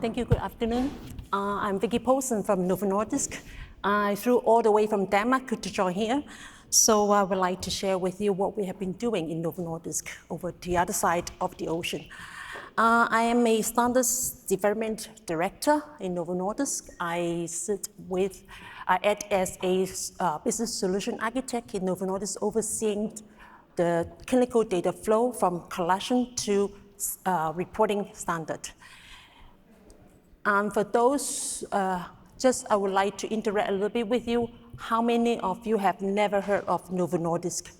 Thank you. Good afternoon. I'm Vicky Poulsen from Novo Nordisk. I flew all the way from Denmark to join here. So I would like to share with you what we have been doing in Novo Nordisk over the other side of the ocean. I am a standards development director in Novo Nordisk. I act as a business solution architect in Novo Nordisk, overseeing the clinical data flow from collection to reporting standard. And for those, I would like to interact a little bit with you. How many of you have never heard of Novo Nordisk?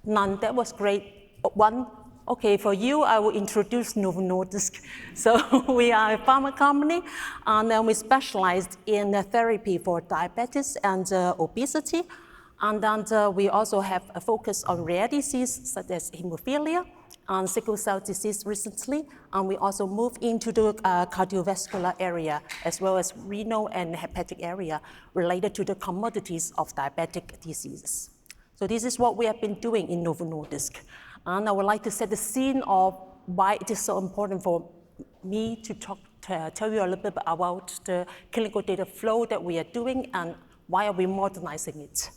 None. That was great. One. Okay, for you, I will introduce Novo Nordisk. So we are a pharma company, and then we specialized in therapy for diabetes and obesity. And then we also have a focus on rare disease such as hemophilia and sickle cell disease recently. And we also moved into the cardiovascular area, as well as renal and hepatic area related to the commodities of diabetic diseases. So this is what we have been doing in Novo Nordisk. And I would like to set the scene of why it is so important for me to tell you a little bit about the clinical data flow that we are doing and why are we modernizing it.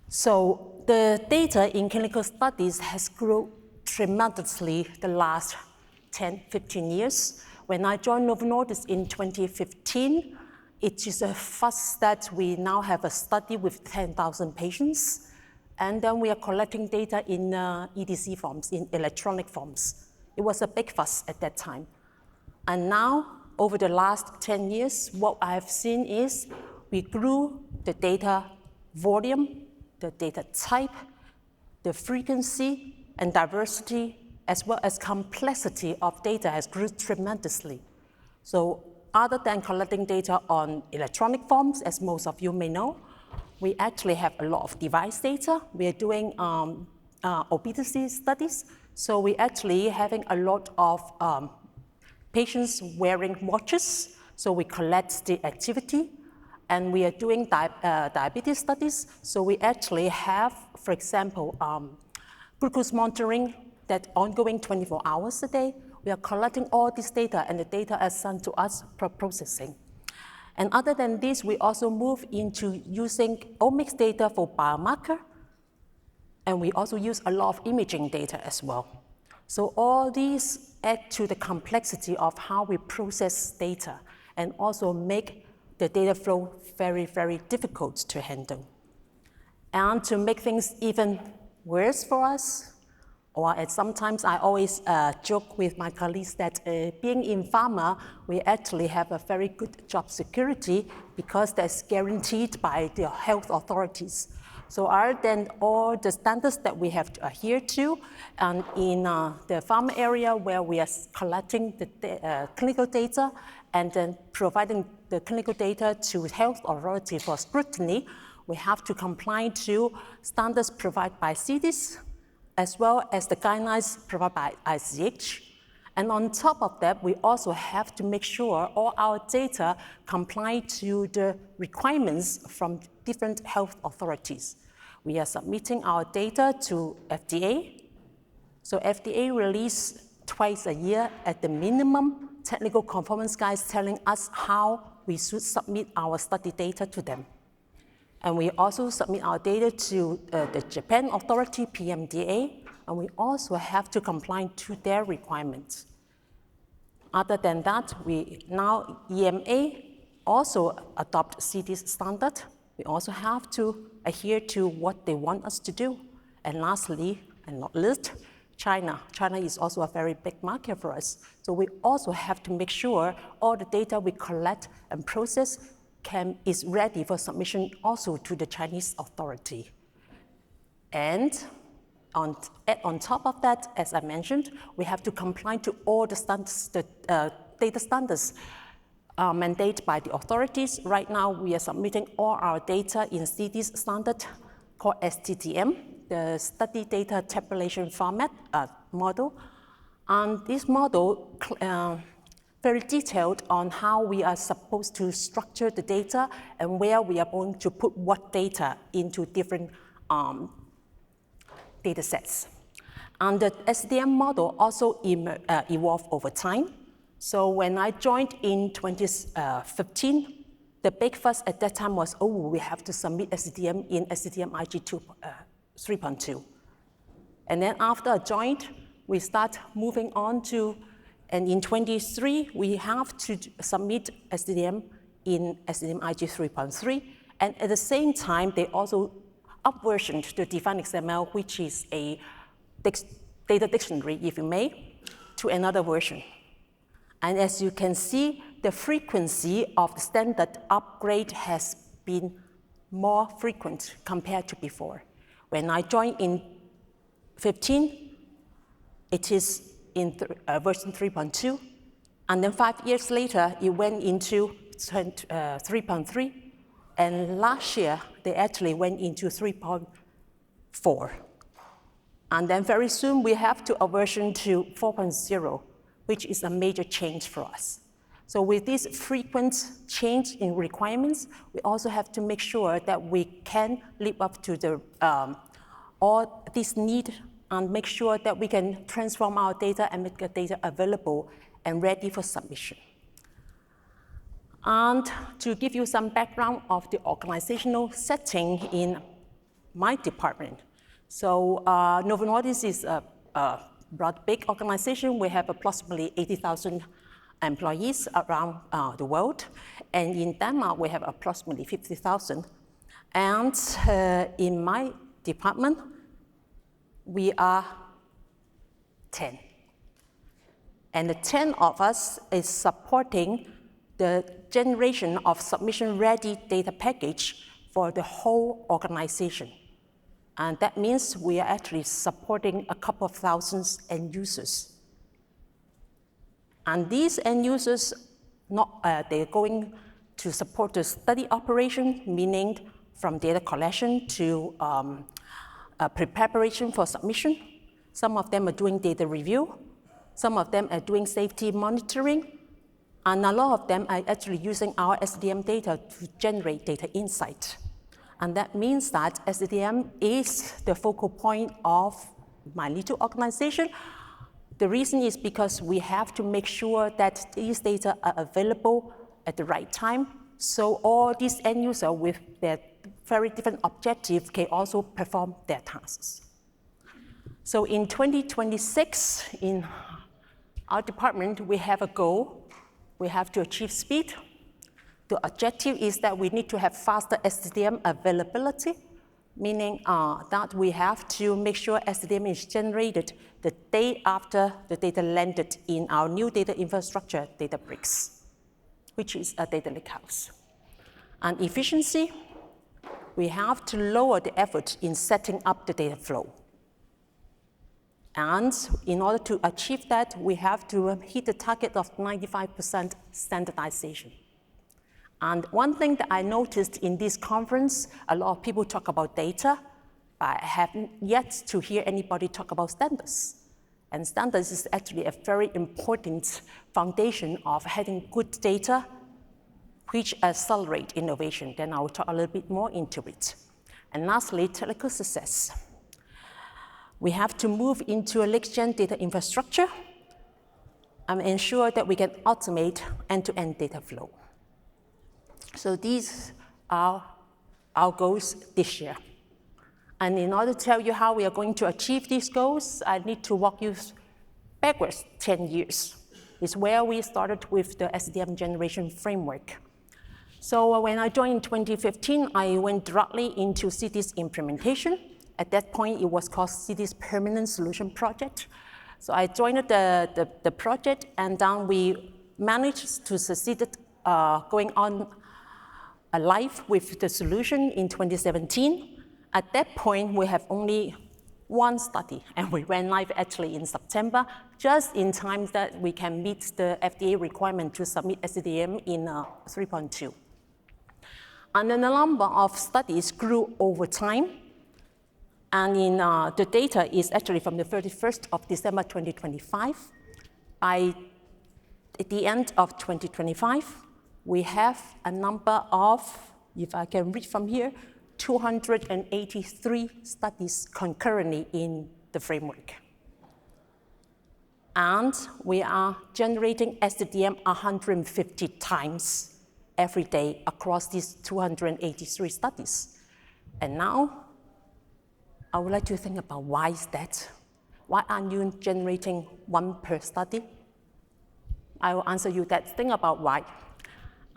So the data in clinical studies has grown tremendously the last 10, 15 years. When I joined Novo Nordisk in 2015, it is a first that we now have a study with 10,000 patients. And then we are collecting data in EDC forms, in electronic forms. It was a big fuss at that time. And now, over the last 10 years, what I have seen is we grew the data volume, the data type, the frequency, and diversity, as well as complexity of data has grew tremendously. So other than collecting data on electronic forms, as most of you may know, we actually have a lot of device data. We are doing obesity studies. So we actually having a lot of patients wearing watches. So we collect the activity. And we are doing diabetes studies. So we actually have, for example, glucose monitoring that's ongoing 24 hours a day. We are collecting all this data, and the data is sent to us for processing. And other than this, we also move into using omics data for biomarker, and we also use a lot of imaging data as well. So all these add to the complexity of how we process data and also make the data flow very, very difficult to handle. And to make things even worse for us, or sometimes I always joke with my colleagues that being in pharma, we actually have a very good job security because that's guaranteed by the health authorities. So other than all the standards that we have to adhere to, and in the pharma area where we are collecting the clinical data and then providing the clinical data to health authority for scrutiny, we have to comply to standards provided by CITES, as well as the guidelines provided by ICH. And on top of that, we also have to make sure all our data comply to the requirements from different health authorities. We are submitting our data to FDA. So FDA release twice a year at the minimum technical conformance guides telling us how we should submit our study data to them. And we also submit our data to the Japan authority, PMDA, and we also have to comply to their requirements. Other than that, now EMA also adopt CITES standard. We also have to adhere to what they want us to do. And lastly, and not least, China. China is also a very big market for us. So we also have to make sure all the data we collect and process is ready for submission also to the Chinese authority. And on top of that, as I mentioned, we have to comply to all the standards, data standards mandated by the authorities. Right now, we are submitting all our data in CITES standard called STTM, the Study Data Tabulation Format model. And this model very detailed on how we are supposed to structure the data and where we are going to put what data into different data sets. And the SDM model also evolved over time. So when I joined in 2015, the big fuss at that time was, oh, we have to submit SDM in SDM IG 3.2. And then after I joined, we start moving on to, and in 23, we have to submit SDM in SDM IG 3.3. And at the same time, they also upversioned the defined XML, which is a data dictionary, if you may, to another version. And as you can see, the frequency of the standard upgrade has been more frequent compared to before. When I joined in 15, it is in version 3.2, and then 5 years later, it went into 3.3, and last year, they actually went into 3.4. And then very soon, we have to version to 4.0, which is a major change for us. So with this frequent change in requirements, we also have to make sure that we can live up to the, all this need and make sure that we can transform our data and make the data available and ready for submission. And to give you some background of the organizational setting in my department. So Novo Nordisk is a big organization. We have approximately 80,000 employees around the world. And in Denmark, we have approximately 50,000. And in my department, we are 10. And the 10 of us is supporting the generation of submission-ready data package for the whole organization. And that means we are actually supporting a couple of thousands end users. And these end users, they're going to support the study operation, meaning from data collection to preparation for submission. Some of them are doing data review. Some of them are doing safety monitoring. And a lot of them are actually using our SDM data to generate data insight. And that means that SDM is the focal point of my little organization. The reason is because we have to make sure that these data are available at the right time, so all these end users with their very different objectives can also perform their tasks. So in 2026, in our department, we have a goal. We have to achieve speed. The objective is that we need to have faster SDM availability, meaning that we have to make sure SDM is generated the day after the data landed in our new data infrastructure, Databricks, which is a data lakehouse. And efficiency, we have to lower the effort in setting up the data flow. And in order to achieve that, we have to hit the target of 95% standardization. And one thing that I noticed in this conference, a lot of people talk about data. I haven't yet to hear anybody talk about standards. And standards is actually a very important foundation of having good data, which accelerate innovation. Then I will talk a little bit more into it. And lastly, technical success. We have to move into a next-gen data infrastructure and ensure that we can automate end-to-end data flow. So these are our goals this year. And in order to tell you how we are going to achieve these goals, I need to walk you backwards 10 years. It's where we started with the SDM generation framework. So when I joined in 2015, I went directly into CD's implementation. At that point, it was called CD's Permanent Solution Project. So I joined the project, and then we managed to succeed going on live with the solution in 2017. At that point, we have only one study, and we went live actually in September, just in time that we can meet the FDA requirement to submit SDM in 3.2. And then the number of studies grew over time. And in the data is actually from the 31st of December 2025. At the end of 2025, we have a number of, if I can read from here, 283 studies concurrently in the framework. And we are generating SDM 150 times every day across these 283 studies. And now, I would like to think about why is that? Why aren't you generating one per study? I will answer you that. Think about why.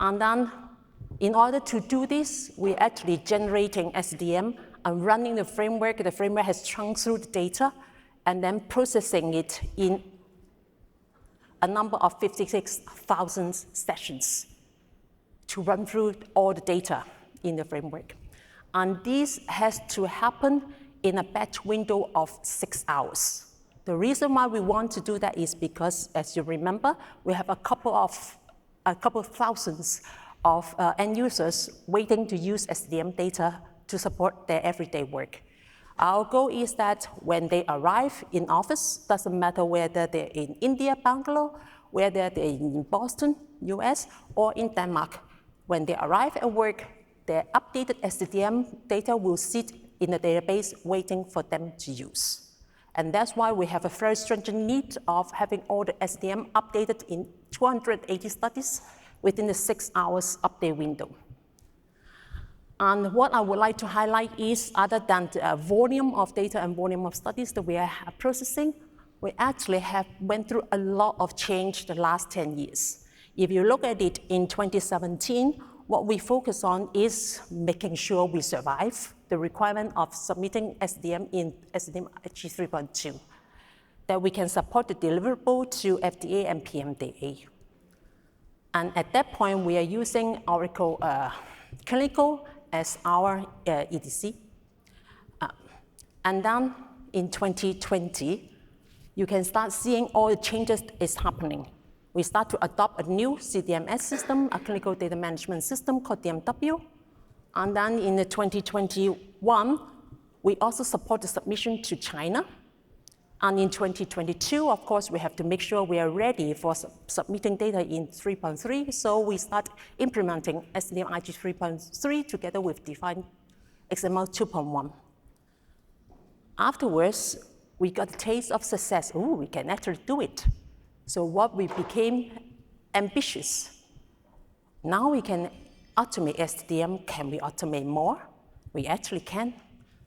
And then, in order to do this, we're actually generating SDM and running the framework. The framework has chunked through the data and then processing it in a number of 56,000 sessions to run through all the data in the framework. And this has to happen in a batch window of 6 hours. The reason why we want to do that is because, as you remember, we have a couple of thousands of end users waiting to use SDM data to support their everyday work. Our goal is that when they arrive in office, doesn't matter whether they're in India, Bangalore, whether they're in Boston, US, or in Denmark, when they arrive at work, their updated SDM data will sit in the database waiting for them to use. And that's why we have a very stringent need of having all the SDM updated in 280 studies within the 6 hours update window. And what I would like to highlight is, other than the volume of data and volume of studies that we are processing, we actually have went through a lot of change the last 10 years. If you look at it in 2017, what we focus on is making sure we survive the requirement of submitting SDM in SDM HG 3.2, that we can support the deliverable to FDA and PMDA. And at that point, we are using Oracle Clinical as our EDC. And then in 2020, you can start seeing all the changes is happening. We start to adopt a new CDMS system, a clinical data management system called DMW. And then in 2021, we also support the submission to China. And in 2022, of course, we have to make sure we are ready for submitting data in 3.3. So we start implementing SDM IG 3.3 together with Defined XML 2.1. Afterwards, we got a taste of success. Oh, we can actually do it. So what we became ambitious. Now we can automate SDM. Can we automate more? We actually can.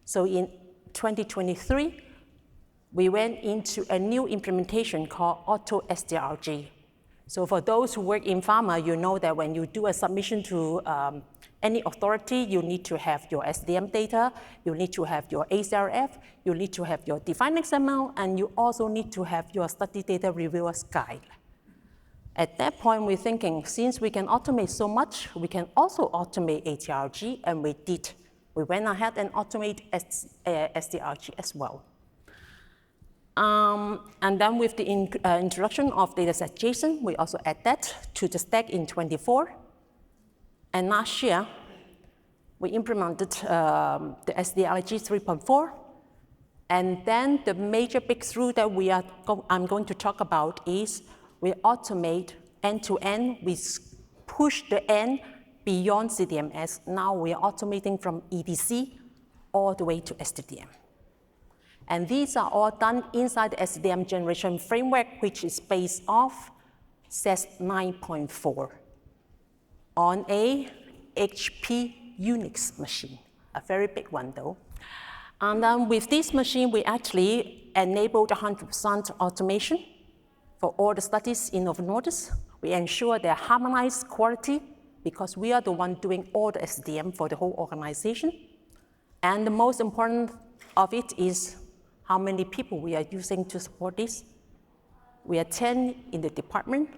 So in 2023, we went into a new implementation called Auto SDRG. So for those who work in pharma, you know that when you do a submission to any authority, you need to have your SDM data, you need to have your ACRF, you need to have your defined XML, and you also need to have your study data reviewer's guide. At that point, we're thinking, since we can automate so much, we can also automate ATRG, and we did. We went ahead and automated SDRG as well. And then with the introduction of dataset JSON, we also add that to the stack in 24. And last year, we implemented the SDRG 3.4. And then the major breakthrough that I'm going to talk about is we automate end-to-end. We push the end beyond CDMS. Now we are automating from EDC all the way to SDM. And these are all done inside the SDM generation framework, which is based off SAS 9.4 on a HP Unix machine, a very big one though. And then with this machine, we actually enabled 100% automation for all the studies in Novo Nordisk. We ensure their harmonized quality because we are the one doing all the SDM for the whole organization. And the most important of it is how many people we are using to support this. We are 10 in the department,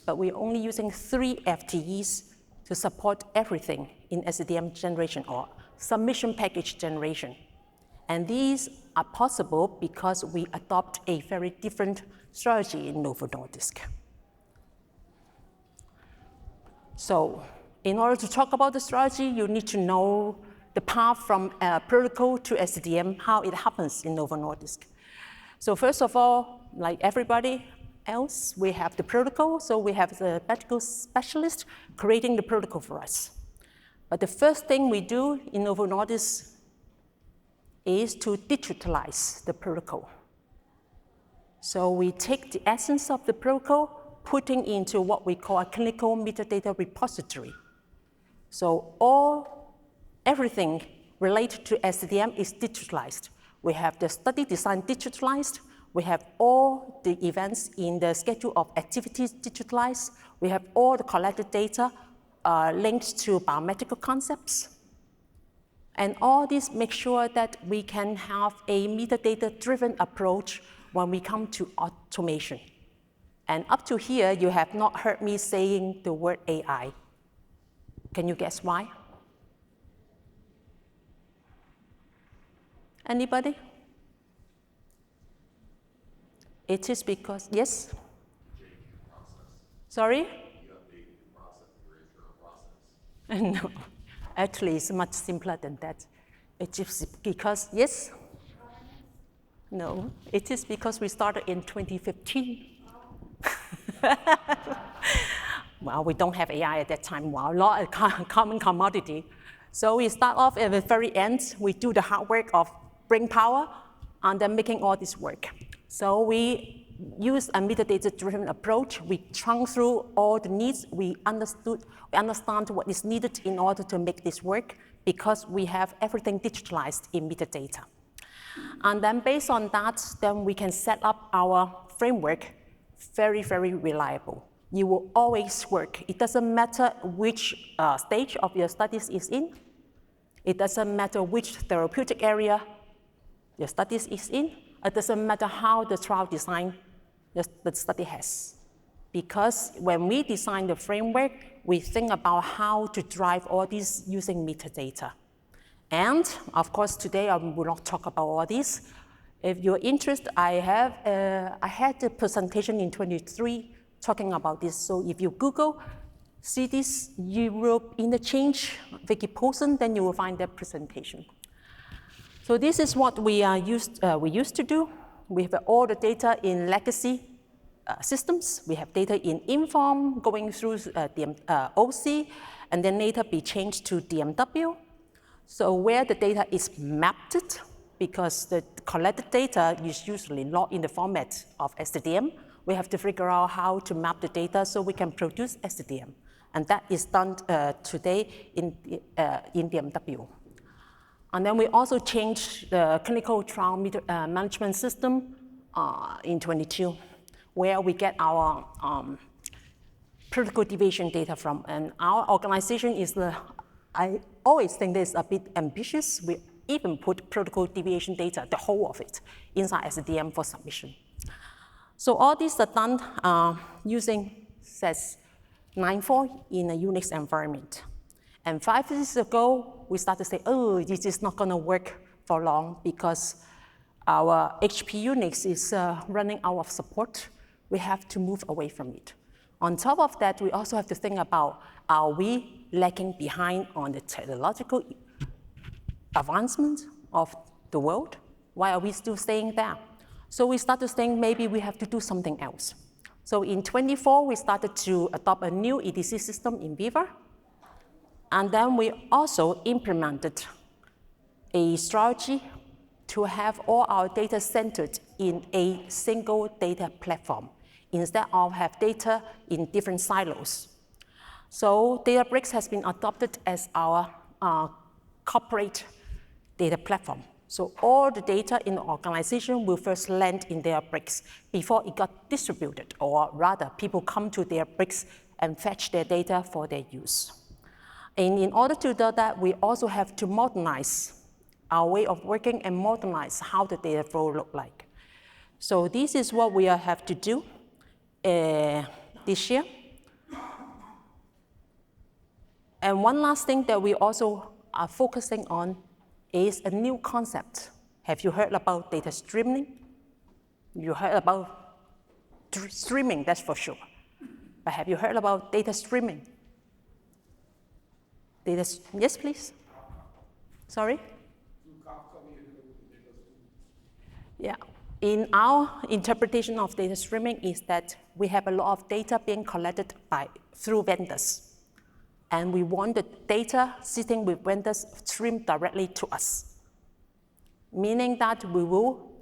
but we're only using 3 FTEs to support everything in SDM generation or submission package generation. And these are possible because we adopt a very different strategy in Novo Nordisk. So in order to talk about the strategy, you need to know the path from protocol to SDM, how it happens in Novo Nordisk. So first of all, like everybody else, we have the protocol. So we have the medical specialist creating the protocol for us. But the first thing we do in Novo Nordisk is to digitalize the protocol. So we take the essence of the protocol, putting into what we call a clinical metadata repository. So everything related to SDM is digitalized. We have the study design digitalized. We have all the events in the schedule of activities digitalized. We have all the collected data linked to biomedical concepts. And all this makes sure that we can have a metadata-driven approach when we come to automation. And up to here, you have not heard me saying the word AI. Can you guess why? Anybody? It is because, yes? Sorry? No, actually it's much simpler than that. It is because, yes? No, it is because we started in 2015. Well, we don't have AI at that time. Well, not a common commodity. So we start off at the very end. We do the hard work of brain power and then making all this work. So we use a metadata-driven approach. We chunk through all the needs. We understand what is needed in order to make this work because we have everything digitalized in metadata. And then based on that, then we can set up our framework very, very reliable. You will always work. It doesn't matter which stage of your studies is in. It doesn't matter which therapeutic area your studies is in. It doesn't matter how the trial design the study has. Because when we design the framework, we think about how to drive all this using metadata. And of course, today I will not talk about all this. If you're interested, I had a presentation in 23 talking about this. So if you Google, see this Europe interchange Wikiposten, then you will find that presentation. So this is what we used to do. We have all the data in legacy systems. We have data in Inform going through OC, and then later be changed to DMW. So where the data is mapped, because the collected data is usually not in the format of SDM, we have to figure out how to map the data so we can produce SDM. And that is done today in DMW. And then we also changed the clinical trial management system in 22, where we get our protocol deviation data from. And our organization is I always think this is a bit ambitious. We even put protocol deviation data, the whole of it, inside SDM for submission. So all these are done using SAS 9.4 in a Unix environment. And 5 years ago, we started to say, oh, this is not going to work for long because our HP Unix is running out of support. We have to move away from it. On top of that, we also have to think about, are we lagging behind on the technological advancement of the world? Why are we still staying there? So we started saying maybe we have to do something else. So in 24, we started to adopt a new EDC system in Viva. And then we also implemented a strategy to have all our data centered in a single data platform instead of have data in different silos. So Databricks has been adopted as our corporate data platform. So all the data in the organization will first land in Databricks before it got distributed, or rather people come to Databricks and fetch their data for their use. And in order to do that, we also have to modernize our way of working and modernize how the data flow look like. So this is what we have to do this year. And one last thing that we also are focusing on is a new concept. Have you heard about data streaming? You heard about streaming, that's for sure. But have you heard about data streaming? Yes, please. Sorry? Yeah. In our interpretation of data streaming is that we have a lot of data being collected through vendors. And we want the data sitting with vendors streamed directly to us. Meaning that we will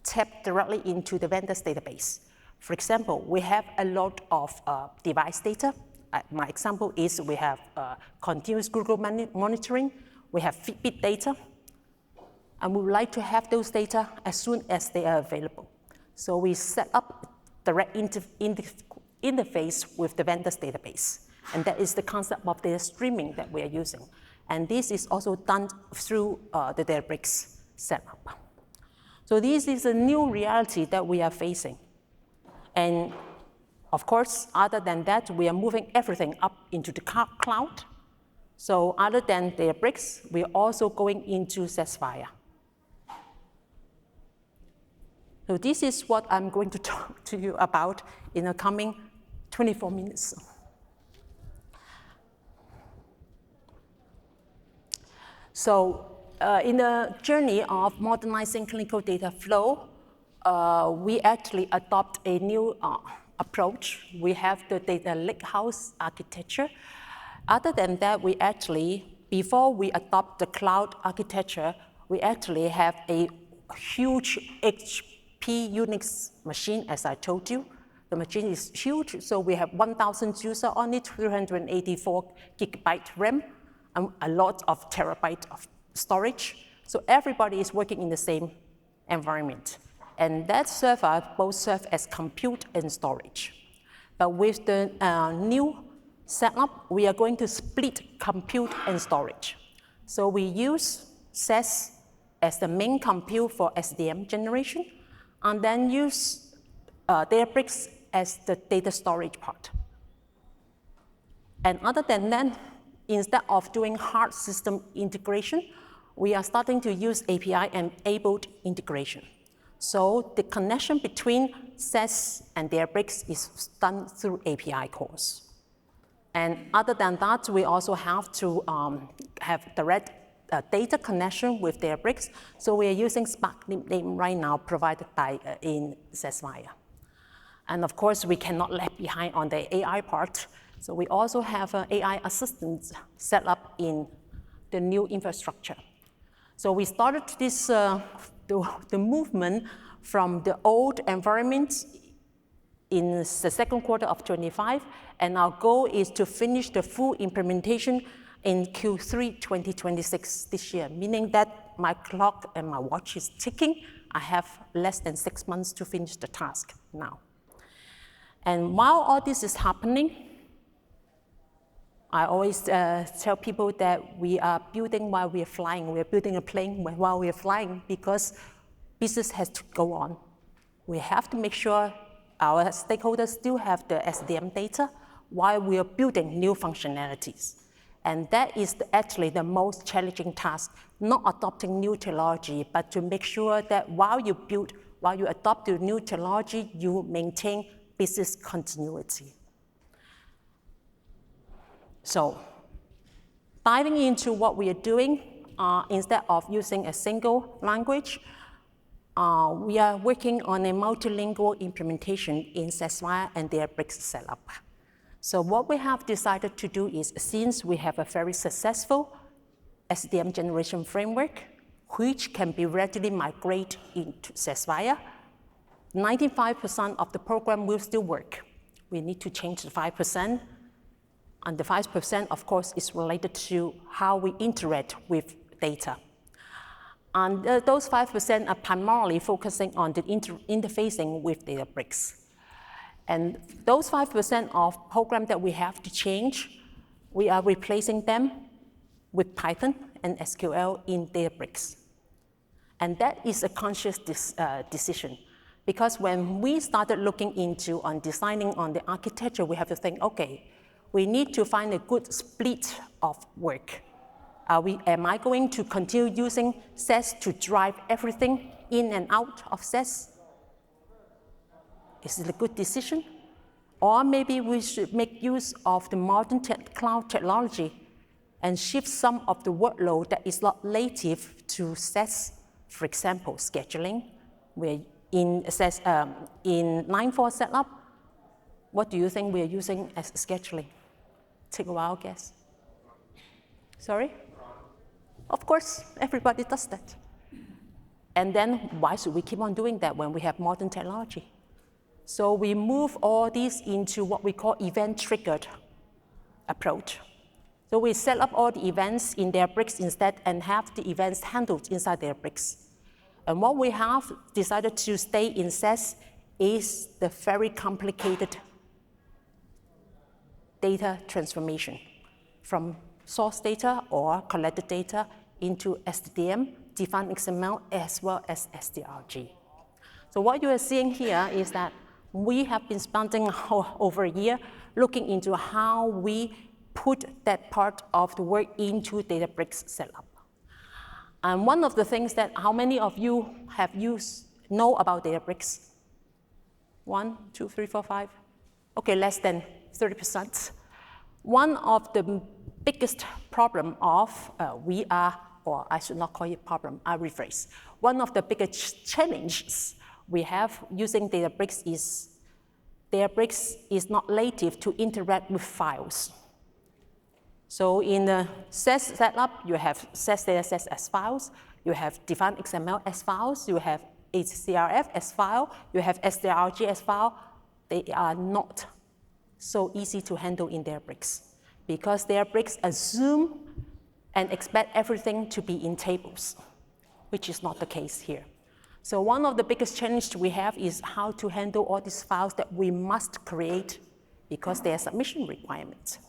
tap directly into the vendor's database. For example, we have a lot of device data. My example is we have continuous Google monitoring, we have Fitbit data, and we would like to have those data as soon as they are available. So we set up direct interface with the vendor's database. And that is the concept of data streaming that we are using. And this is also done through the Databricks setup. So this is a new reality that we are facing. And of course, other than that, we are moving everything up into the cloud. So other than Databricks, we are also going into SAS Viya. So this is what I'm going to talk to you about in the coming 24 minutes. So in the journey of modernizing clinical data flow, we actually adopt a new approach. We have the data Lakehouse architecture. Other than that, we actually, before we adopt the cloud architecture, we actually have a huge HP Unix machine, as I told you. The machine is huge, so we have 1,000 users on it, 384 gigabyte RAM, and a lot of terabyte of storage. So everybody is working in the same environment. And that server both serve as compute and storage. But with the new setup, we are going to split compute and storage. So we use SAS as the main compute for SDM generation, and then use Databricks as the data storage part. And other than that, instead of doing hard system integration, we are starting to use API-enabled integration. So the connection between SAS and Databricks is done through API calls. And other than that, we also have to have direct data connection with Databricks. So we are using Spark name right now provided by in SAS Viya. And of course, we cannot lag behind on the AI part. So we also have AI assistants set up in the new infrastructure. So we started this the movement from the old environment in the second quarter of 25, and our goal is to finish the full implementation in Q3 2026 this year, meaning that my clock and my watch is ticking. I have less than 6 months to finish the task now. And while all this is happening, I always tell people that we are building while we are flying. We are building a plane while we are flying because business has to go on. We have to make sure our stakeholders still have the SDM data while we are building new functionalities. And that is actually the most challenging task, not adopting new technology, but to make sure that while you adopt the new technology, you maintain business continuity. So, diving into what we are doing, instead of using a single language, we are working on a multilingual implementation in SAS Viya and Databricks setup. So what we have decided to do is, since we have a very successful SDM generation framework, which can be readily migrated into SAS Viya, 95% of the program will still work. We need to change the 5%. And the 5%, of course, is related to how we interact with data. And those 5% are primarily focusing on the interfacing with Databricks. And those 5% of program that we have to change, we are replacing them with Python and SQL in Databricks. And that is a conscious decision. Because when we started looking into designing on the architecture, we have to think, okay, we need to find a good split of work. Am I going to continue using SAS to drive everything in and out of SAS? Is it a good decision? Or maybe we should make use of the modern cloud technology and shift some of the workload that is not native to SAS. For example, scheduling. We're in SAS, in 9.4 setup, what do you think we're using as scheduling? Take a wild guess. Sorry? Of course, everybody does that. And then why should we keep on doing that when we have modern technology? So we move all these into what we call event-triggered approach. So we set up all the events in Databricks instead and have the events handled inside Databricks. And what we have decided to stay in SAS is the very complicated data transformation from source data or collected data into SDDM, defined XML, as well as SDRG. So what you are seeing here is that we have been spending over a year looking into how we put that part of the work into Databricks setup. And one of the things that, how many of you have know about Databricks? 1, 2, 3, 4, 5. Okay, less than 30%. One of the biggest problem of or I should not call it problem, I rephrase. One of the biggest challenges we have using Databricks is not native to interact with files. So in the SAS setup, you have SAS datasets as files, you have defined XML as files, you have HCRF as file, you have SDRG as file. They are not so easy to handle in Databricks because Databricks assume and expect everything to be in tables, which is not the case here. So one of the biggest challenges we have is how to handle all these files that we must create because they are submission requirements.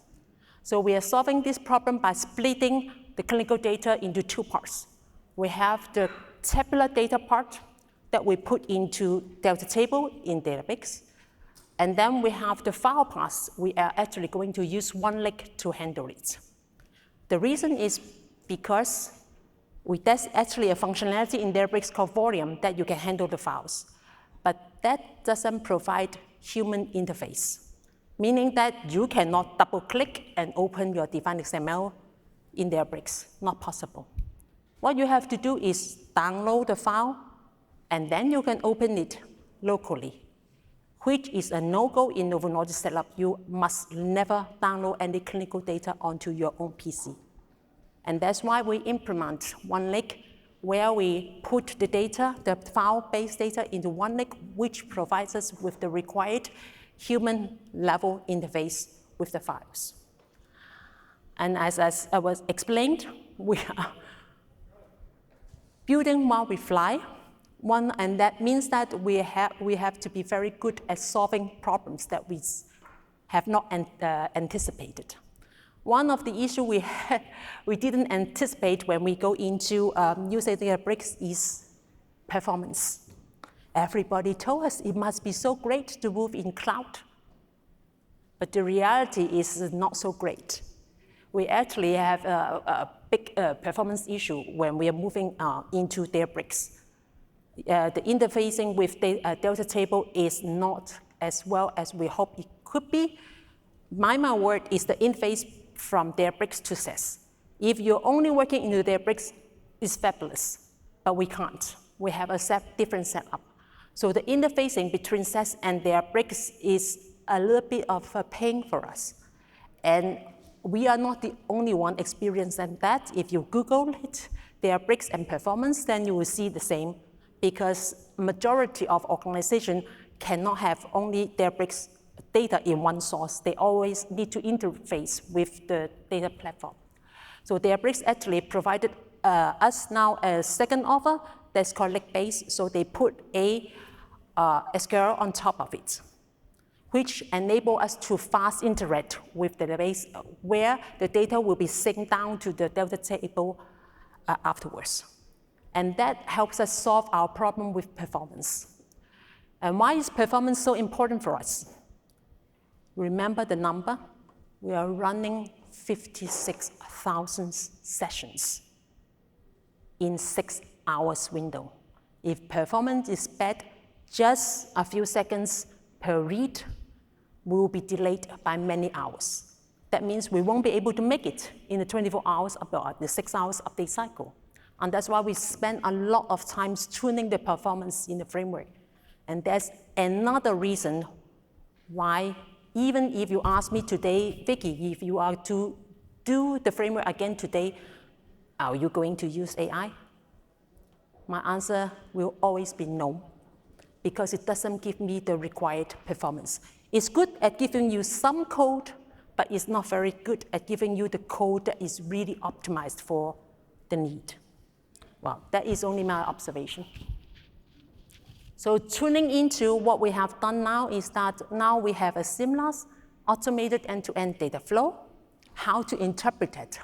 So we are solving this problem by splitting the clinical data into two parts. We have the tabular data part that we put into Delta table in Databricks. And then we have the file parts. We are actually going to use OneLake to handle it. The reason is because there's actually a functionality in Databricks called volume that you can handle the files. But that doesn't provide human interface, meaning that you cannot double-click and open your defined XML in Databricks. Not possible. What you have to do is download the file, and then you can open it locally, which is a no-go in Novo Nordisk setup. You must never download any clinical data onto your own PC. And that's why we implement OneLake, where we put the data, the file-based data into OneLake, which provides us with the required human-level interface with the files. And as I was explained, we are building while we fly. And that means that we have to be very good at solving problems that we have not anticipated. One of the issues we didn't anticipate when we go into using Databricks is performance. Everybody told us it must be so great to move in cloud, but the reality is not so great. We actually have a big performance issue when we are moving into Databricks. The interfacing with the Delta table is not as well as we hope it could be. My word is the interface from Databricks to SAS. If you're only working in the Databricks, it's fabulous, but we can't. We have a different setup. So the interfacing between SAS and Databricks is a little bit of a pain for us. And we are not the only one experiencing that. If you Google it, Databricks and performance, then you will see the same, because majority of organizations cannot have only Databricks data in one source. They always need to interface with the data platform. So Databricks actually provided us now a second offer that's called Lakehouse. So they put a SQL on top of it, which enable us to fast interact with the database where the data will be synced down to the Delta table afterwards. And that helps us solve our problem with performance. And why is performance so important for us? Remember the number? We are running 56,000 sessions in 6 hours window. If performance is bad, just a few seconds per read will be delayed by many hours. That means we won't be able to make it in the 24 hours of the 6 hours update cycle. And that's why we spend a lot of time tuning the performance in the framework. And that's another reason why, even if you ask me today, Vicky, if you are to do the framework again today, are you going to use AI? My answer will always be no, because it doesn't give me the required performance. It's good at giving you some code, but it's not very good at giving you the code that is really optimized for the need. Well, that is only my observation. So tuning into what we have done now is that now we have a seamless, automated end-to-end data flow. How to interpret it?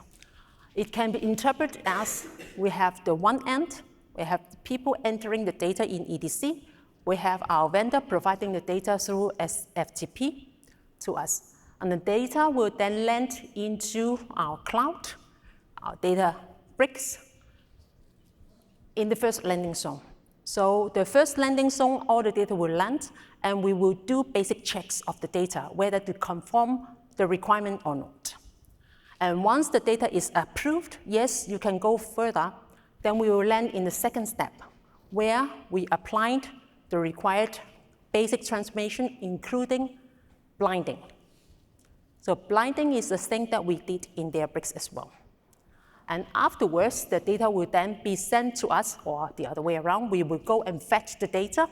It can be interpreted as we have the one end, we have the people entering the data in EDC, we have our vendor providing the data through FTP to us. And the data will then land into our cloud, our data bricks, in the first landing zone. So the first landing zone, all the data will land, and we will do basic checks of the data, whether to conform the requirement or not. And once the data is approved, yes, you can go further, then we will land in the second step, where we applied the required basic transformation, including blinding. So blinding is the thing that we did in Databricks as well. And afterwards, the data will then be sent to us, or the other way around, we will go and fetch the data,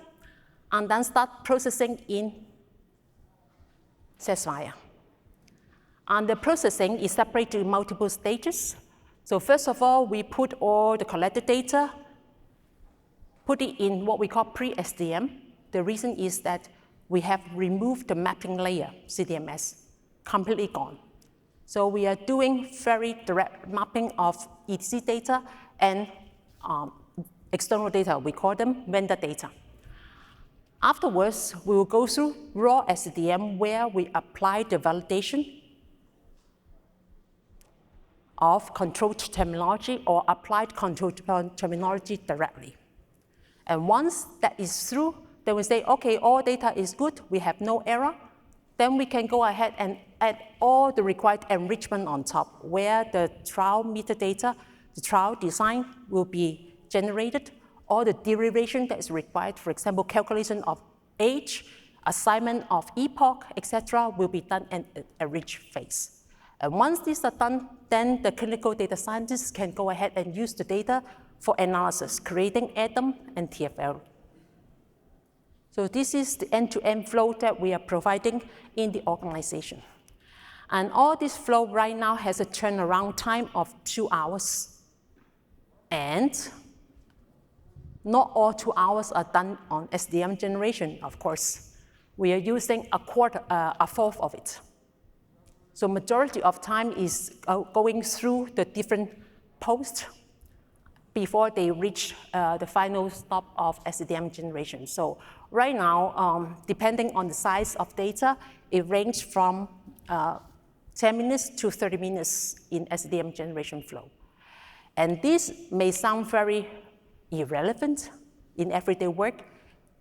and then start processing in SAS Viya. And the processing is separated in multiple stages. So first of all, we put all the collected data, put it in what we call pre-SDM. The reason is that we have removed the mapping layer, CDMS, completely gone. So we are doing very direct mapping of EDC data and external data. We call them vendor data. Afterwards, we will go through raw SDM, where we apply the validation of controlled terminology or applied controlled terminology directly. And once that is through, then we say, okay, all data is good, we have no error. Then we can go ahead and add all the required enrichment on top, where the trial metadata, the trial design will be generated, all the derivation that is required, for example, calculation of age, assignment of epoch, etc., will be done in a rich phase. And once these are done, then the clinical data scientists can go ahead and use the data for analysis, creating ADAM and TFL. So this is the end-to-end flow that we are providing in the organization. And all this flow right now has a turnaround time of 2 hours. And not all 2 hours are done on SDM generation, of course. We are using a fourth of it. So majority of time is going through the different posts before they reach the final stop of SDM generation. So right now, depending on the size of data, it ranges from 10 minutes to 30 minutes in SDM generation flow. And this may sound very irrelevant in everyday work,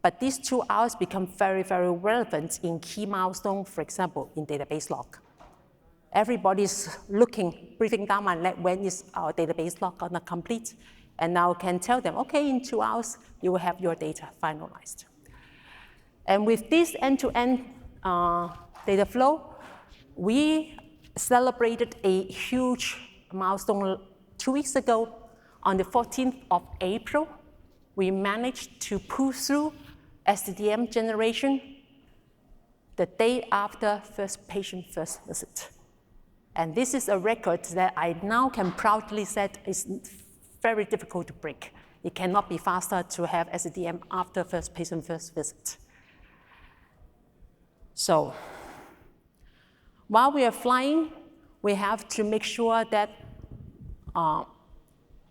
but these 2 hours become very, very relevant in key milestones, for example, in database log. Everybody's looking, breathing down my neck, when is our database log gonna complete? And now I can tell them, okay, in 2 hours, you will have your data finalized. And with this end-to-end data flow, we celebrated a huge milestone 2 weeks ago. On the 14th of April, we managed to pull through SDM generation the day after first patient first visit. And this is a record that I now can proudly say is very difficult to break. It cannot be faster to have SDM after first patient first visit. So while we are flying, we have to make sure that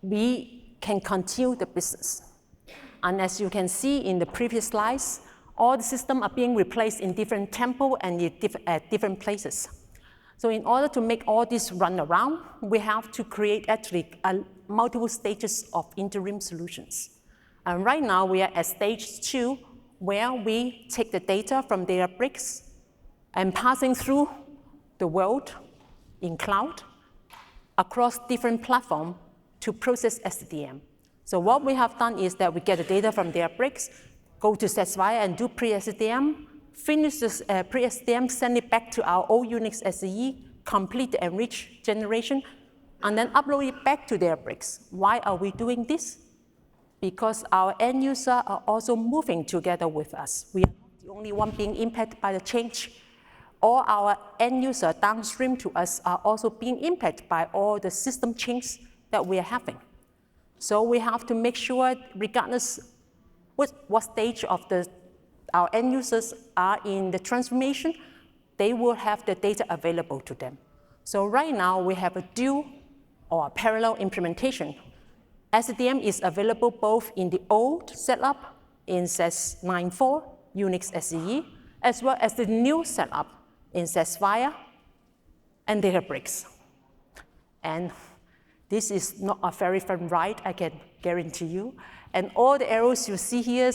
we can continue the business. And as you can see in the previous slides, all the systems are being replaced in different tempo and at different places. So in order to make all this run around, we have to create actually multiple stages of interim solutions. And right now we are at stage 2, where we take the data from Databricks and passing through the world in cloud across different platforms to process SDM. So what we have done is that we get the data from Databricks, go to SAS Viya and do pre-SDM, finish this pre-SDM, send it back to our old Unix SCE, complete the enrich generation, and then upload it back to Databricks. Why are we doing this? because our end users are also moving together with us. We are not the only one being impacted by the change. All our end users downstream to us are also being impacted by all the system changes that we are having. So we have to make sure, regardless what stage of our end users are in the transformation, they will have the data available to them. So right now we have a dual or a parallel implementation. SCDM is available both in the old setup in SAS 9.4, Unix SCE, as well as the new setup in SAS Viya and Databricks. And this is not a very fun ride, I can guarantee you. And all the arrows you see here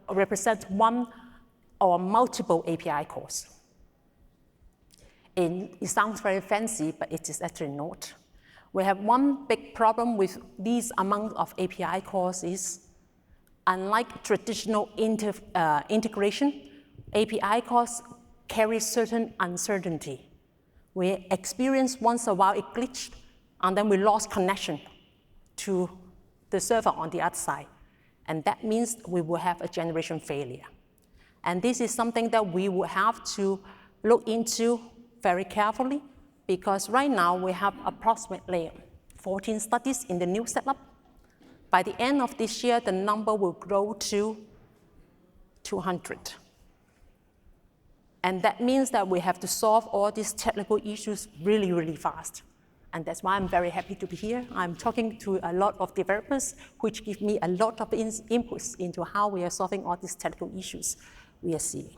represent one or multiple API calls. It sounds very fancy, but it is actually not. We have one big problem with these amount of API calls is, unlike traditional integration, API calls carry certain uncertainty. We experience once in a while it glitched, and then we lost connection to the server on the other side. And that means we will have a generation failure. And this is something that we will have to look into very carefully, because right now we have approximately 14 studies in the new setup. By the end of this year, the number will grow to 200. And that means that we have to solve all these technical issues really, really fast. And that's why I'm very happy to be here. I'm talking to a lot of developers, which give me a lot of inputs into how we are solving all these technical issues we are seeing.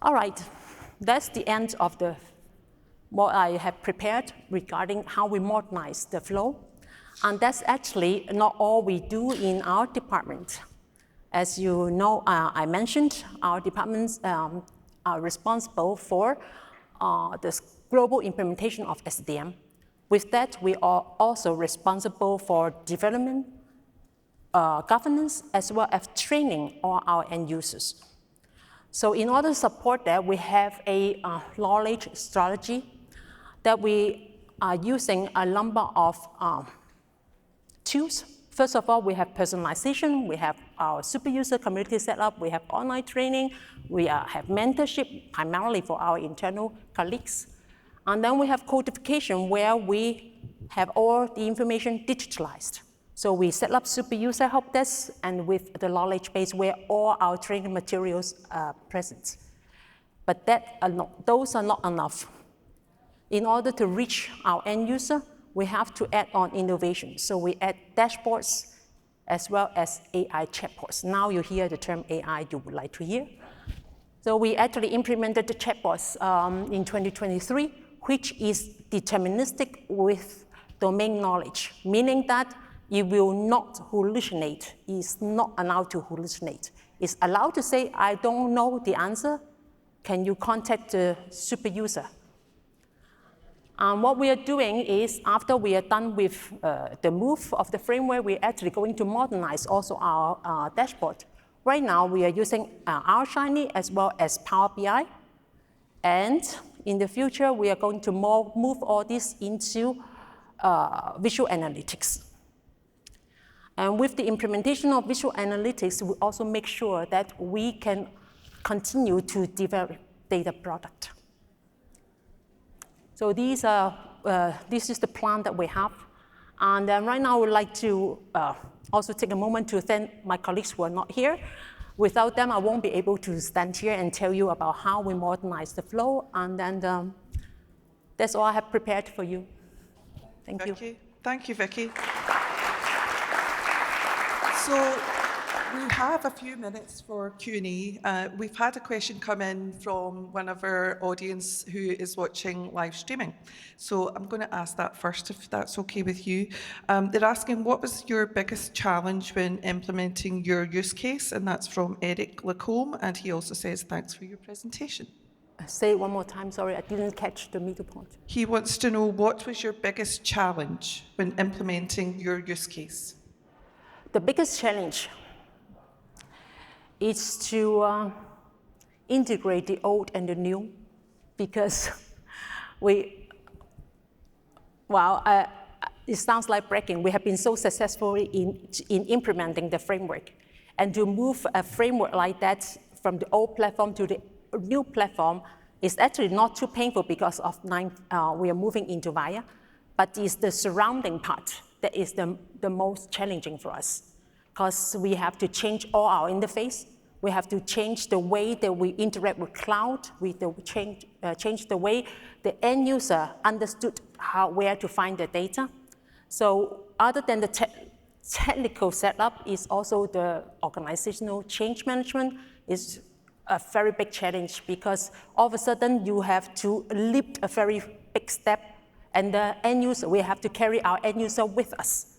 All right, that's the end of what I have prepared regarding how we modernize the flow. And that's actually not all we do in our department. As you know, I mentioned our departments are responsible for the global implementation of SCDM. With that, we are also responsible for development, governance, as well as training all our end users. So in order to support that, we have a knowledge strategy that we are using a number of tools. First of all, we have personalization, we have our super user community setup, we have online training, we have mentorship primarily for our internal colleagues. And then we have codification where we have all the information digitalized. So we set up super user help desks and with the knowledge base where all our training materials are present. But those are not enough. In order to reach our end user, we have to add on innovation. So we add dashboards as well as AI chatbots. Now you hear the term AI you would like to hear. So we actually implemented the chatbots in 2023, which is deterministic with domain knowledge, meaning that it will not hallucinate. It's not allowed to hallucinate. It's allowed to say, I don't know the answer. Can you contact the super user? And what we are doing is, after we are done with the move of the framework, we're actually going to modernize also our dashboard. Right now, we are using R Shiny as well as Power BI. And in the future, we are going to move all this into visual analytics. And with the implementation of visual analytics, we also make sure that we can continue to develop data product. So this is the plan that we have. And right now, I would like to also take a moment to thank my colleagues who are not here. Without them, I won't be able to stand here and tell you about how we modernize the flow. And then that's all I have prepared for you. Thank you. Thank you, Vicky. So we have a few minutes for Q&A. We've had a question come in from one of our audience who is watching live streaming. So I'm going to ask that first, if that's okay with you. They're asking, what was your biggest challenge when implementing your use case? And that's from Eric Lakehouse, and he also says, thanks for your presentation. Say it one more time, sorry, I didn't catch the middle point. He wants to know, what was your biggest challenge when implementing your use case? The biggest challenge is to integrate the old and the new, because it sounds like bragging. We have been so successful in implementing the framework. And to move a framework like that from the old platform to the new platform is actually not too painful because of we are moving into Viya, but it's the surrounding part that is the most challenging for us, because we have to change all our interface. We have to change the way that we interact with cloud. We change the way the end user understood where to find the data. So other than the technical setup, is also the organizational change management is a very big challenge, because all of a sudden you have to leap a very big step, and the end user, we have to carry our end user with us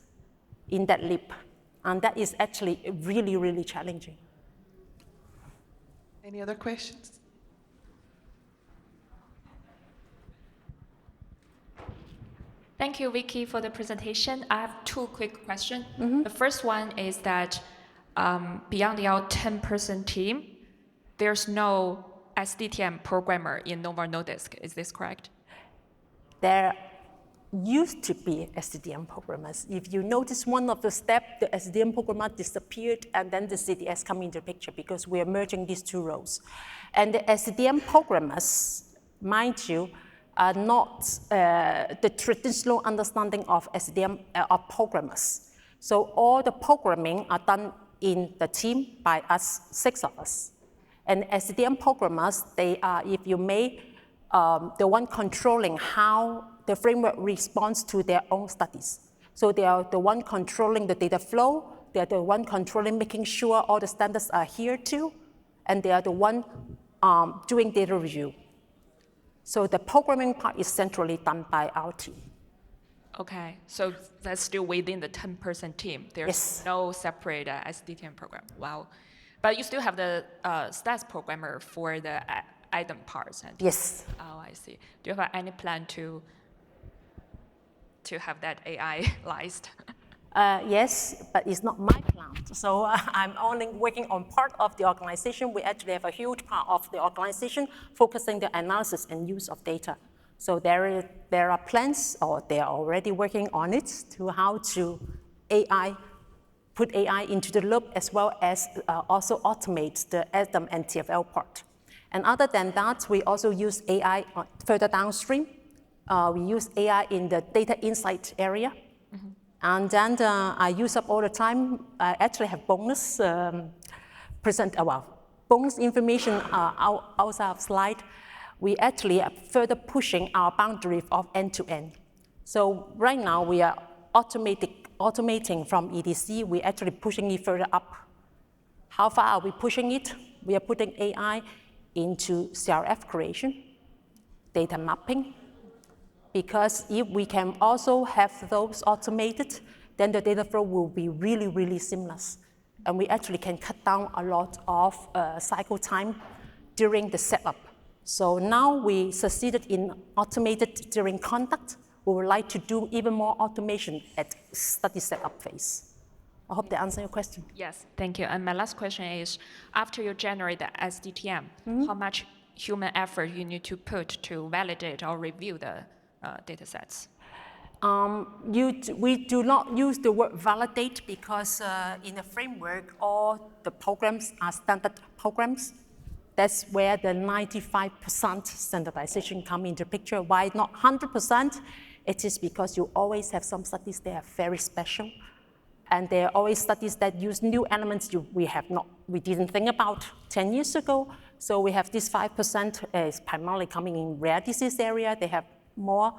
in that leap. And that is actually really, really challenging. Any other questions? Thank you, Vicky, for the presentation. I have two quick questions. The first one is that beyond your 10-person team, there's no SDTM programmer in Novo Nordisk. Is this correct? There used to be SDTM programmers. If you notice one of the steps, the SDTM programmer disappeared, and then the CDS come into the picture because we are merging these two roles. And the SDTM programmers, mind you, are not the traditional understanding of SDTM of programmers. So all the programming are done in the team by us, 6 of us. And SDTM programmers, they are, if you may, the one controlling how the framework responds to their own studies. So they are the one controlling the data flow, they are the one controlling making sure all the standards are adhered to, and they are the one doing data review. So the programming part is centrally done by our team. Okay, so that's still within the 10-person team. There's no separate SDTM program. Wow. But you still have the SAS programmer for the item parts. And yes. Oh, I see. Do you have any plan to have that AI-ized? Yes, but it's not my plant. So I'm only working on part of the organization. We actually have a huge part of the organization focusing the analysis and use of data. So there are plans, or they are already working on it, to how to put AI into the loop, as well as also automate the ADAM and TFL part. And other than that, we also use AI further downstream. We use AI in the data insight area. And then I use up all the time. I actually have bonus bonus information outside of slide. We actually are further pushing our boundary of end-to-end. So right now we are automating from EDC. We're actually pushing it further up. How far are we pushing it? We are putting AI into CRF creation, data mapping, because if we can also have those automated, then the data flow will be really, really seamless. And we actually can cut down a lot of cycle time during the setup. So now we succeeded in automated during conduct. We would like to do even more automation at study setup phase. I hope that answers your question. Yes, thank you. And my last question is, after you generate the SDTM, how much human effort you need to put to validate or review the data sets? We do not use the word validate, because in the framework, all the programs are standard programs. That's where the 95% standardization come into picture. Why not 100%? It is because you always have some studies that are very special. And there are always studies that use new elements we didn't think about 10 years ago. So we have this 5% is primarily coming in rare disease area. They have more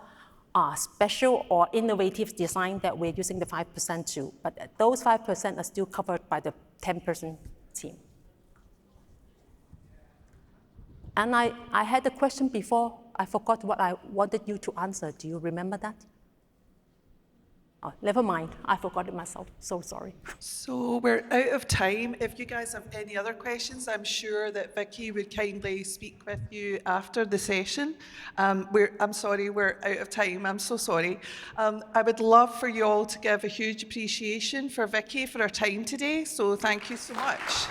special or innovative design that we're using the 5% to. But those 5% are still covered by the 10-person team. And I had a question before. I forgot what I wanted you to answer. Do you remember that? Oh, never mind. I forgot it myself. So sorry. So we're out of time. If you guys have any other questions, I'm sure that Vicky would kindly speak with you after the session. I'm sorry, we're out of time. I'm so sorry. I would love for you all to give a huge appreciation for Vicky for her time today. So thank you so much.